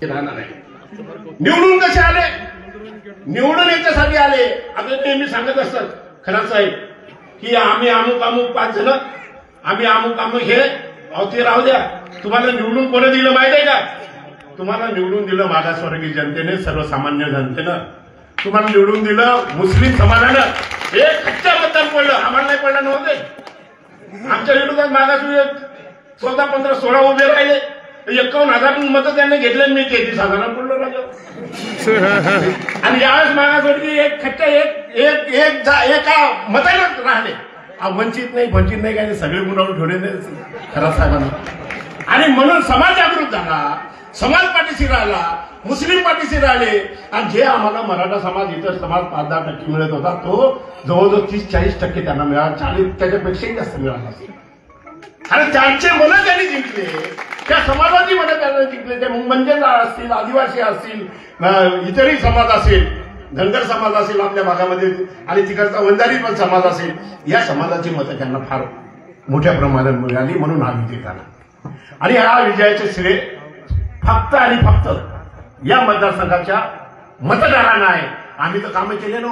राहणार आहे. निवडून कसे आले? निवडून याच्यासाठी आले. आता नेहमी सांगत असतात खरा साहेब की आम्ही अमुक अमुक 5 जण, आम्ही अमुक अमुक हे अवती राहू द्या. तुम्हाला निवडून कोणी दिलं माहित आहे का? तुम्हाला निवडून दिलं मागासवर्गीय जनतेने, सर्वसामान्य जनतेनं तुम्हाला निवडून दिलं. मुस्लिम समाजानं एक कच्च्या मतदान पडलं, आम्हाला नाही पडलं नव्हते. आमच्या विरोधात मागासवर्गीय 14, 15, 16 उभे राहिले. 51,000 मतं त्यांनी घेतले. मी 33,000 पडलो राजा. आणि यावेळेस मागासवर्गीय एक खच्च्या एका मतानं राहिले. वंचित नाही काय सगळे गुणावर ठेवले खरा साहेबांना. आणि म्हणून समाज जागृत झाला, समाज पाठीशी राहिला, मुस्लिम पाठीशी राहिले. आणि जे आम्हाला मराठा समाज, इतर समाज 5-10% मिळत होता तो जवळजवळ 30-40% त्यांना मिळाला. 40 त्याच्यापेक्षाही जास्त मिळाला. आणि त्यांचे मनं त्यांनी जिंकले, त्या समाजाची मनं त्यांना जिंकले. ते मंजेदार असतील, आदिवासी असतील, इतरही समाज असेल, धनगर समाज असेल आपल्या भागामध्ये, आणि तिकडचा वंजारी पण समाज असेल, या समाजाची मतं त्यांना फार मोठ्या प्रमाणात मिळाली. म्हणून हा विजय झाला. आणि हा विजयाचे श्रेय फक्त आणि फक्त या मतदारसंघाच्या मतदारांना आहे. आम्ही तर कामं केले ना.